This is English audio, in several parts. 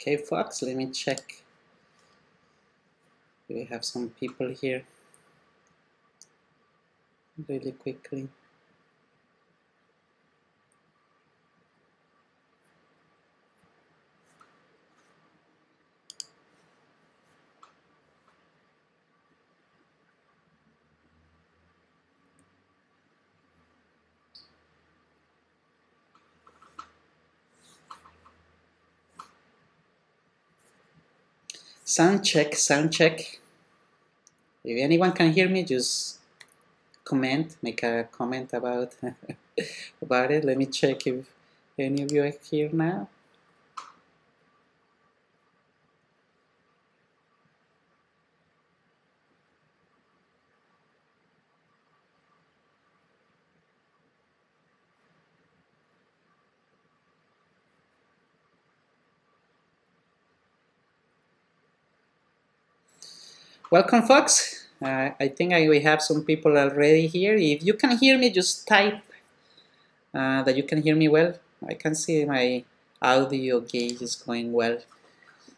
Okay, Fox, let me check. We have some people here really quickly. Sound check, sound check. If anyone can hear me, just comment, make a comment about about it. Let me check if any of you are here now. Welcome, folks. I think we have some people already here. If you can hear me, just type that you can hear me well. I can see my audio gauge is going well.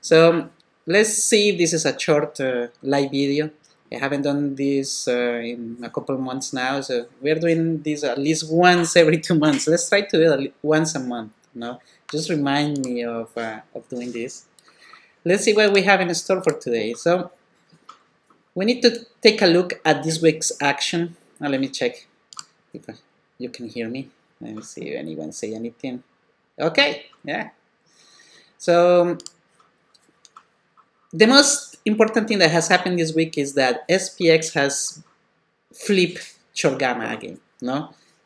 So let's see if this is a short live video. I haven't done this in a couple of months now, so we're doing this at least once every 2 months. Let's try to do it once a month. Just remind me of doing this. Let's see what we have in store for today. So we need to take a look at this week's action. Now let me check if you can hear me. Let me see if anyone say anything. Okay, yeah. So the most important thing that has happened this week is that SPX has flipped short gamma again.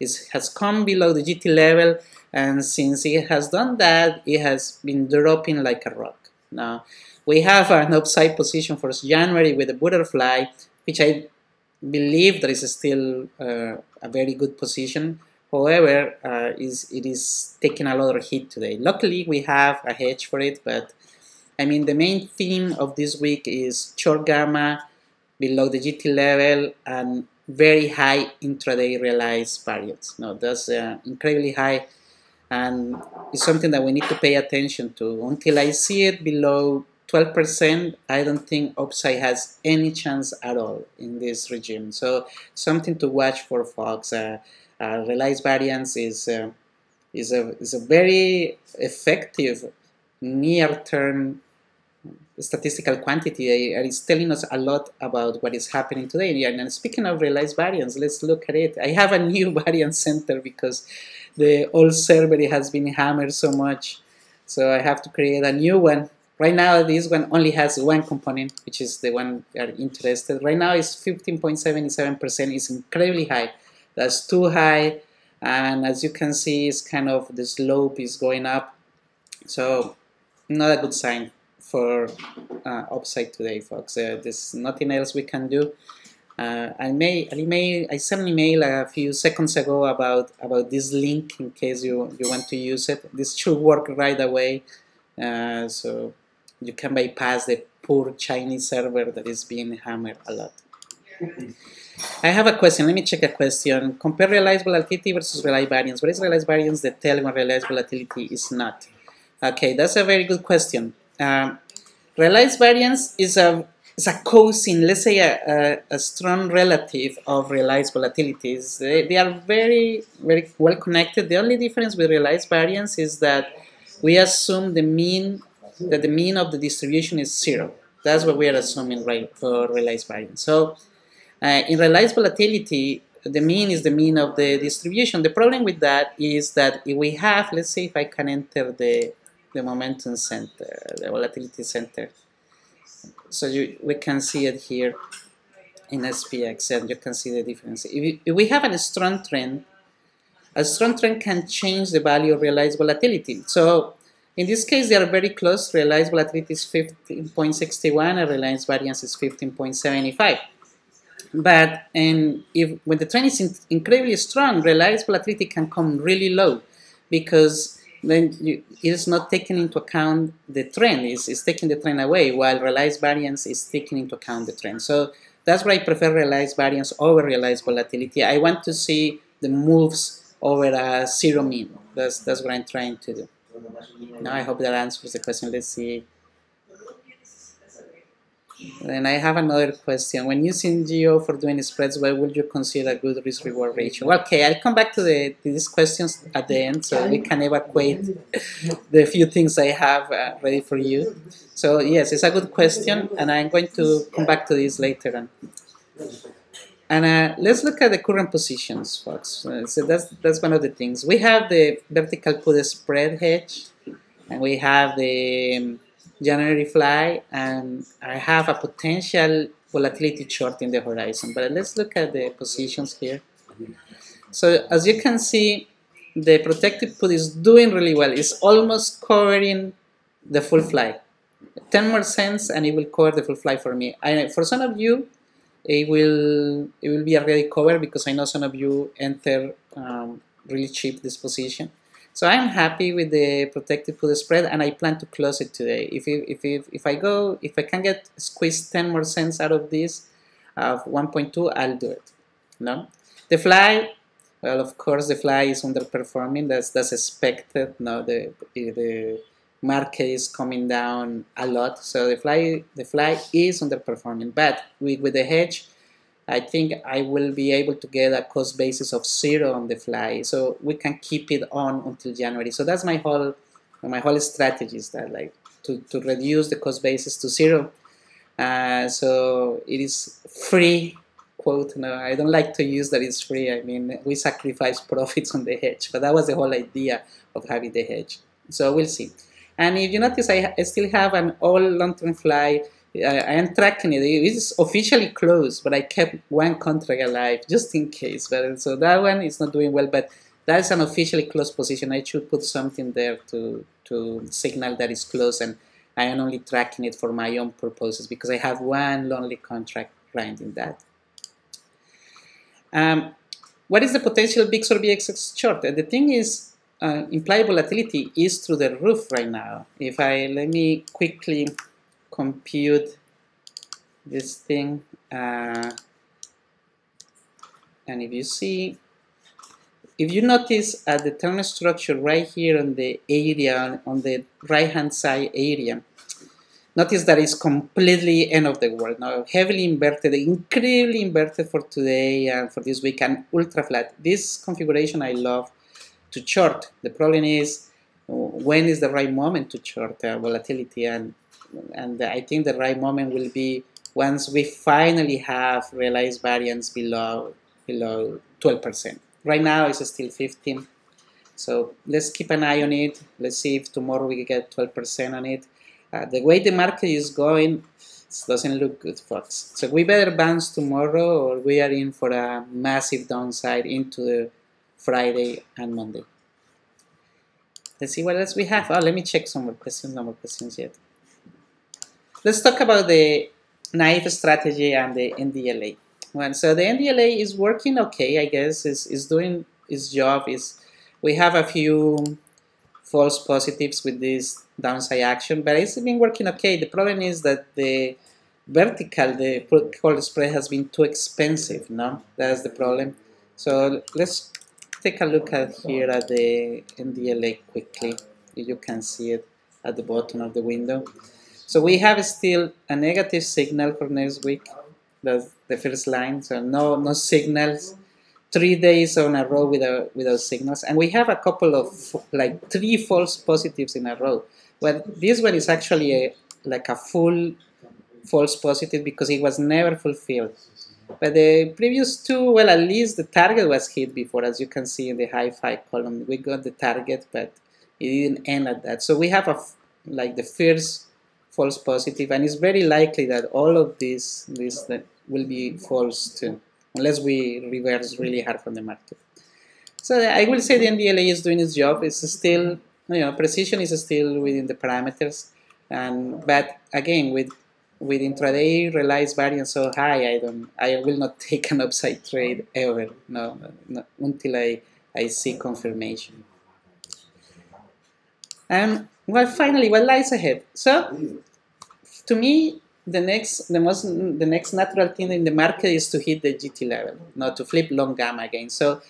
It has come below the GT level, and since it has done that, it has been dropping like a rock. Now we have an upside position for January with a butterfly, which I believe that is still a very good position. However, it is taking a lot of hit today. Luckily, we have a hedge for it, but I mean, the main theme of this week is short gamma below the GT level and very high intraday realized variance. That's incredibly high, and it's something that we need to pay attention to. Until I see it below 12%, I don't think upside has any chance at all in this regime. So something to watch for, folks. Realized variance is a very effective near-term statistical quantity. It's telling us a lot about what is happening today. And speaking of realized variance, let's look at it. I have a new variance center because the old server has been hammered so much, so I have to create a new one. Right now, this one only has one component, which is the one we are interested. Right now, it's 15.77%. It's incredibly high. That's too high, and as you can see, it's kind of the slope is going up. So, not a good sign for upside today, folks. There's nothing else we can do. I sent an email a few seconds ago about this link in case you want to use it. This should work right away, so you can bypass the poor Chinese server that is being hammered a lot. I have a question. Let me check a question. Compare realized volatility versus realized variance. What is realized variance that tell when realized volatility is not? Okay, that's a very good question. Realized variance is a cousin, let's say a strong relative of realized volatilities. They are very, very well connected. The only difference with realized variance is that we assume the mean of the distribution is 0. That's what we are assuming, right, for realized variance. So in realized volatility, the mean is the mean of the distribution. The problem with that is that if we have, let's say if I can enter the momentum center, the volatility center. So we can see it here in SPX, and you can see the difference. If we have a strong trend can change the value of realized volatility. So in this case, they are very close. Realized volatility is 15.61 and realized variance is 15.75. But when the trend is incredibly strong, realized volatility can come really low because then it is not taking into account the trend. It's taking the trend away, while realized variance is taking into account the trend. So that's why I prefer realized variance over realized volatility. I want to see the moves over a 0 mean. That's what I'm trying to do. No, I hope that answers the question. Let's see. Then I have another question. When using Geo for doing spreads, what would you consider a good risk-reward ratio? Well, okay, I'll come back to these questions at the end so we can evacuate the few things I have ready for you. So yes, it's a good question, and I'm going to come back to this later on. And let's look at the current positions, folks. So that's one of the things. We have the vertical put spread hedge, and we have the January fly, and I have a potential volatility short in the horizon. But let's look at the positions here. So as you can see, the protected put is doing really well. It's almost covering the full fly. 10 more cents and it will cover the full fly for me. For some of you, it will be already covered because I know some of you enter really cheap this position. So I'm happy with the protected put spread, and I plan to close it today. If I can get squeezed 10 more cents out of this of 1.2, I'll do it. No, the fly. Well, of course, the fly is underperforming. That's expected. No, the market is coming down a lot, so the fly is underperforming. But with the hedge, I think I will be able to get a cost basis of 0 on the fly, so we can keep it on until January. So that's my whole strategy, is that like to reduce the cost basis to 0. So it is free. Quote, no, I don't like to use that it's free. I mean, we sacrifice profits on the hedge, but that was the whole idea of having the hedge. So we'll see. And if you notice, I still have an all long-term fly. I am tracking it. It is officially closed, but I kept one contract alive just in case. But so that one is not doing well, but that's an officially closed position. I should put something there to signal that it's closed, and I am only tracking it for my own purposes because I have one lonely contract grinding that. What is the potential VIX or VXX short? The thing is, implied volatility is through the roof right now. Let me quickly compute this thing, and if you notice at the term structure right here on the area, on the right hand side area, notice that it's completely end of the world now, heavily inverted, incredibly inverted for today and for this week, and ultra flat. This configuration I love to short. The problem is, when is the right moment to short volatility? And I think the right moment will be once we finally have realized variance below 12%. Right now it's still 15. So let's keep an eye on it. Let's see if tomorrow we get 12% on it. The way the market is going, it doesn't look good, folks. So we better bounce tomorrow, or we are in for a massive downside into the Friday and Monday. Let's see what else we have. Oh, let me check some more questions. No more questions yet. Let's talk about the naive strategy and the NDLA. Well, so the NDLA is working okay, I guess. Is doing its job. We have a few false positives with this downside action, but it's been working okay. The problem is that the vertical, the call spread has been too expensive. No, that's the problem. So let's take a look at here at the NDLA quickly. You can see it at the bottom of the window. So we have still a negative signal for next week. That's the first line. So no signals. 3 days on a row without signals, and we have a couple of like 3 false positives in a row. Well, this one is actually like a full false positive because it was never fulfilled. But the previous 2, well, at least the target was hit before, as you can see in the high 5 column. We got the target, but it didn't end at that. So we have like the first false positive, and it's very likely that all of this will be false too, unless we reverse really hard from the market. So I will say the NDLA is doing its job. It's still, precision is still within the parameters, but again, with intraday realized variance so high, I will not take an upside trade ever. No, until I see confirmation. And well, finally, what lies ahead? So, to me, the next natural thing in the market is to hit the GT level, not to flip long gamma again. So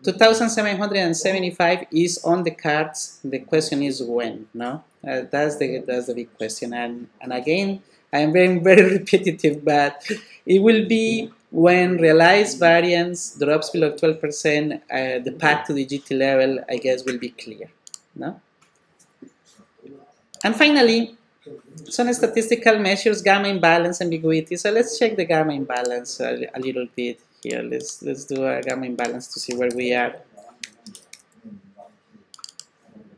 2,775 is on the cards. The question is when, no? That's the big question. And again, I am very repetitive, but it will be when realized variance drops below 12%, the path to the GT level, I guess, will be clear, no? And finally, some statistical measures, gamma imbalance, ambiguity. So let's check the gamma imbalance a little bit here. Let's do a gamma imbalance to see where we are.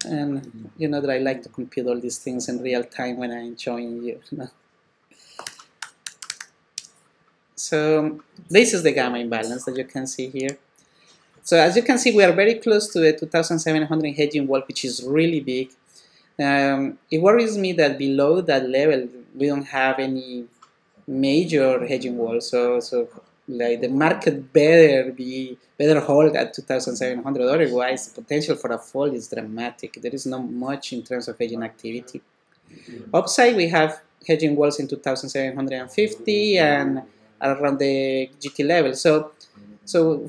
And you know that I like to compute all these things in real time when I'm showing you. So this is the gamma imbalance that you can see here. So as you can see, we are very close to the 2,700 hedging wall, which is really big. It worries me that below that level, we don't have any major hedging wall. So like the market better hold at 2,700. Otherwise, the potential for a fall is dramatic. There is not much in terms of hedging activity. Upside, we have hedging walls in 2,750 and around the GT level. So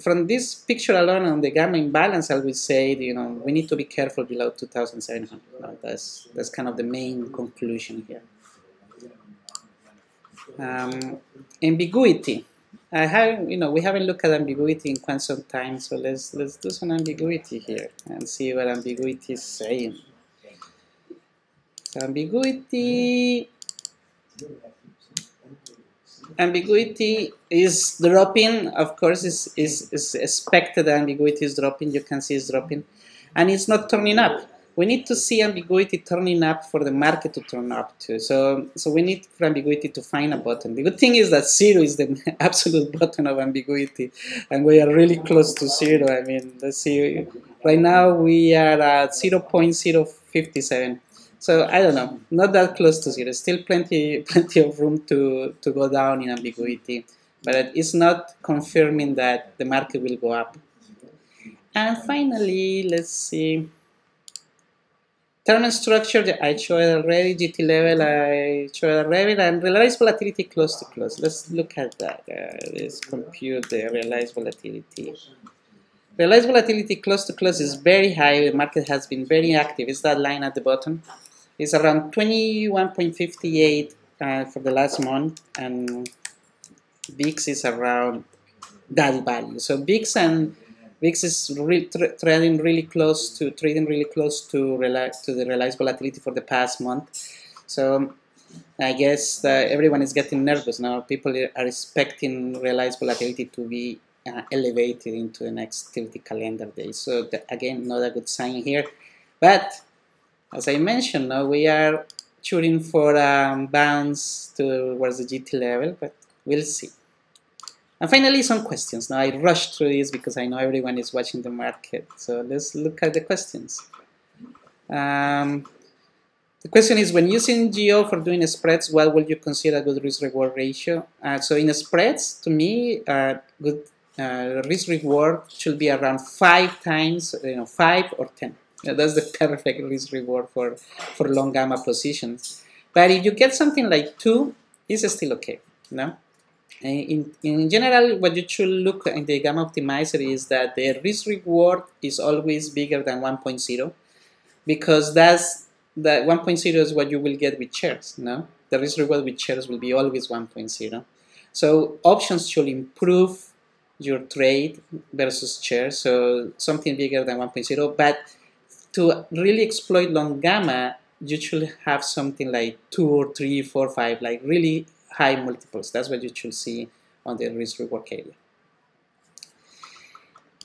from this picture alone on the gamma imbalance, I would say, you know, we need to be careful below 2,700. That's kind of the main conclusion here. Ambiguity. We haven't looked at ambiguity in quite some time, so let's do some ambiguity here and see what ambiguity is saying. So ambiguity is dropping. Of course, is expected. Ambiguity is dropping. You can see it's dropping, and it's not turning up. We need to see ambiguity turning up for the market to turn up too. So we need for ambiguity to find a bottom. The good thing is that 0 is the absolute bottom of ambiguity, and we are really close to 0. I mean, let's see. Right now we are at 0.057. So I don't know, not that close to 0. Still plenty of room to go down in ambiguity, but it's not confirming that the market will go up. And finally, let's see. Term structure, I showed already. GT level, I showed already. And realized volatility close to close. Let's look at that. Let's compute the realized volatility. Realized volatility close to close is very high. The market has been very active. It's that line at the bottom. It's around 21.58 for the last month. And VIX is around that value. So VIX is trading really close to the realized volatility for the past month. So I guess everyone is getting nervous now. People are expecting realized volatility to be elevated into the next 30 calendar days. So again, not a good sign here. But as I mentioned, now we are shooting for a bounce towards the GT level, but we'll see. And finally, some questions. Now, I rushed through this because I know everyone is watching the market. So let's look at the questions. The question is, when using GO for doing spreads, what would you consider a good risk-reward ratio? So in spreads, to me, good risk-reward should be around 5 times, 5 or 10. That's the perfect risk-reward for long gamma positions. But if you get something like 2, it's still okay, no? In general, what you should look in the gamma optimizer is that the risk reward is always bigger than 1.0, because that's the 1.0 is what you will get with shares. No, the risk reward with shares will be always 1.0. So options should improve your trade versus shares, so something bigger than 1.0. But to really exploit long gamma, you should have something like 2 or 3, 4, 5, like really high multiples. That's what you should see on the risk-reward area.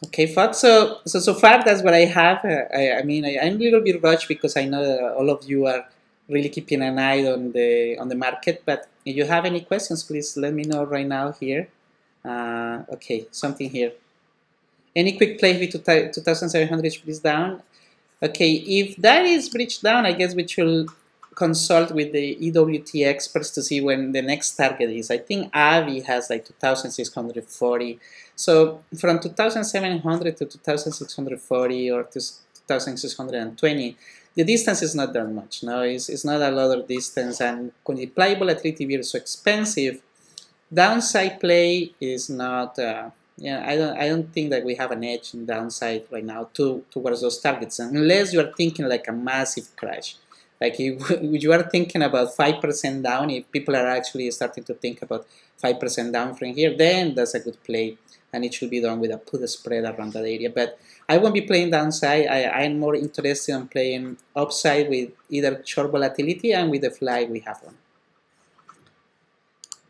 Okay, folks. So far that's what I have. I mean, I'm a little bit rushed because I know that all of you are really keeping an eye on the market. But if you have any questions, please let me know right now here. Okay, something here. Any quick play with 2,700 please down? Okay, if that is breached down, I guess we should consult with the EWT experts to see when the next target is. I think AVI has like 2,640. So from 2,700 to 2,640 or to 2,620, the distance is not that much. No, it's not a lot of distance, and when the implied volatility is so expensive, downside play is not Yeah, I don't think that we have an edge in downside right now towards those targets, unless you are thinking like a massive crash. Like if you are thinking about 5% down, if people are actually starting to think about 5% down from here, then that's a good play, and it should be done with a put spread around that area. But I won't be playing downside. I'm more interested in playing upside with either short volatility and with the fly we have on.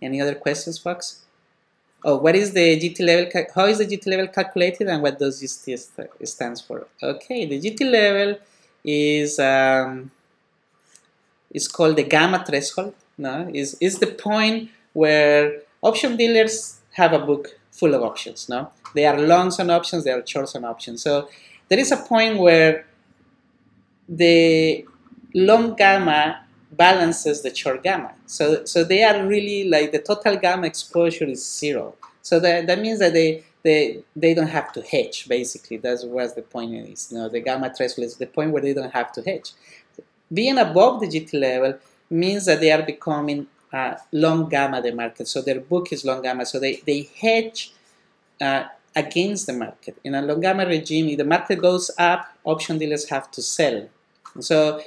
Any other questions, folks? Oh, what is the GT level? How is the GT level calculated, and what does this stands for? Okay, the GT level is called the gamma threshold. No, is the point where option dealers have a book full of options. No, they are longs on options, they are shorts on options. So there is a point where the long gamma balances the short gamma. So they are really like the total gamma exposure is 0. So that means that they don't have to hedge, basically. That's what the point is. You know, the gamma threshold is the point where they don't have to hedge. Being above the GT level means that they are becoming long gamma the market. So their book is long gamma. So they hedge against the market. In a long gamma regime, if the market goes up, option dealers have to sell. So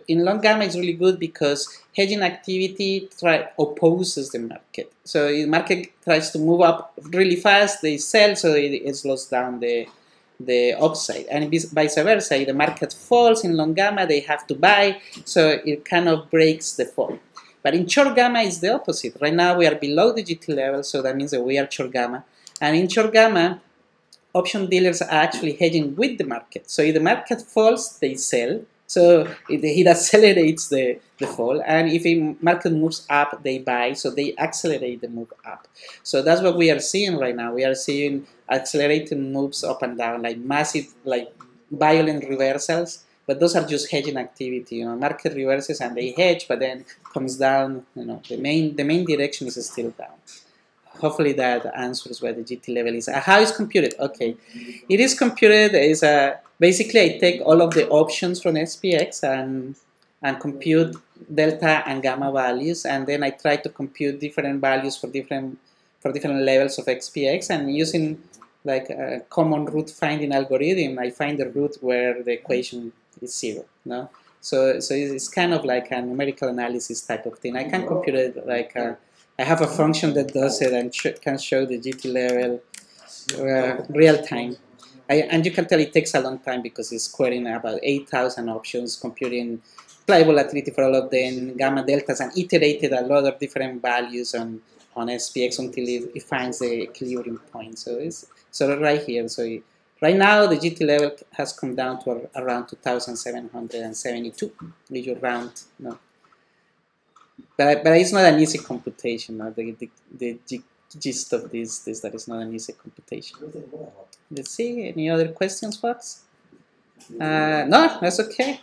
in long gamma it's really good because hedging activity opposes the market. So if the market tries to move up really fast, they sell, so it slows down the upside. And vice versa, if the market falls in long gamma, they have to buy, so it kind of breaks the fall. But in short gamma it's the opposite. Right now we are below the GT level, so that means that we are short gamma. And in short gamma, option dealers are actually hedging with the market. So if the market falls, they sell. So it accelerates the fall. And if the market moves up, they buy. So they accelerate the move up. So that's what we are seeing right now. We are seeing accelerating moves up and down, like massive, like violent reversals. But those are just hedging activity. You know, market reverses and they hedge, but then comes down. You know, the main direction is still down. Hopefully that answers where the GT level is. How is computed? Okay, it is computed is basically I take all of the options from SPX and compute delta and gamma values, and then I try to compute different values for different levels of XPX, and using like a common root finding algorithm, I find the root where the equation is 0. No, so it's kind of like a numerical analysis type of thing. I can compute it like I have a function that does it and can show the GT level real time. And you can tell it takes a long time because it's querying about 8,000 options, computing implied volatility for all of them, gamma deltas, and iterated a lot of different values on SPX until it finds the equilibrium point. So it's right here. So right now the GT level has come down to around 2,772. If you round, no. But it's not an easy computation. No? The gist of this is that it's not an easy computation. Let's see. Any other questions, folks? No, that's okay.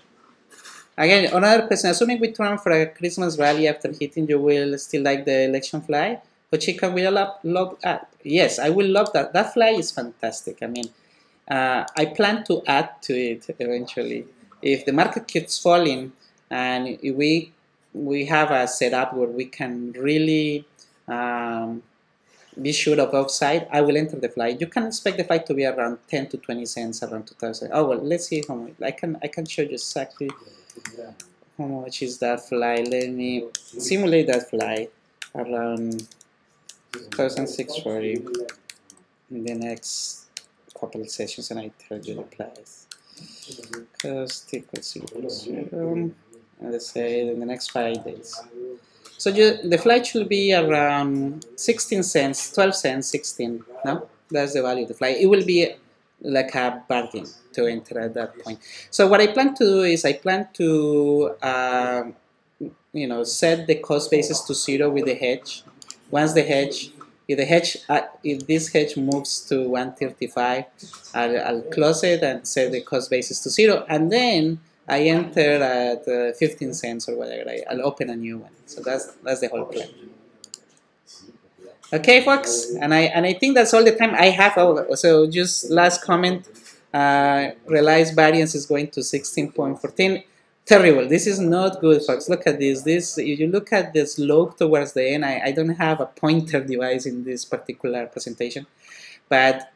Again, another question. Assuming we turn for a Christmas rally after hitting, you will still like the election fly? Chica will love that. Yes, I will love that. That fly is fantastic. I mean, I plan to add to it eventually. If the market keeps falling and if we have a setup where we can really be sure of upside, I will enter the fly. You can expect the fly to be around 10 to 20 cents, around 2,000. Oh well, let's see how much. I can show you exactly how much is that fly. Let me simulate that fly around 2,640 in the next couple of sessions, and I tell you the price. Cost equals 0. And let's say in the next 5 days. So the flight should be around 16 cents, 12 cents, 16. No, that's the value of the flight. It will be like a bargain to enter at that point. So what I plan to do is I plan to set the cost basis to 0 with the hedge. Once the hedge, if this hedge moves to 135, I'll close it and set the cost basis to 0, and then I enter at 15 cents or whatever. I'll open a new one. So that's the whole plan. Okay, folks, and I think that's all the time I have. So just last comment. Realized variance is going to 16.14. Terrible. This is not good, folks. Look at this. If you look at the slope towards the end, I don't have a pointer device in this particular presentation. but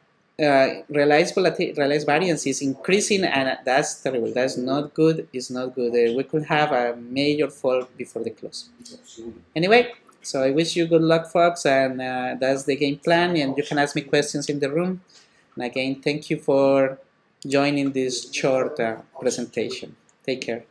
realized variance is increasing, and that's terrible. That's not good. It's not good. We could have a major fall before the close. Anyway, so I wish you good luck, folks, and that's the game plan, and you can ask me questions in the room. And again, thank you for joining this short presentation. Take care.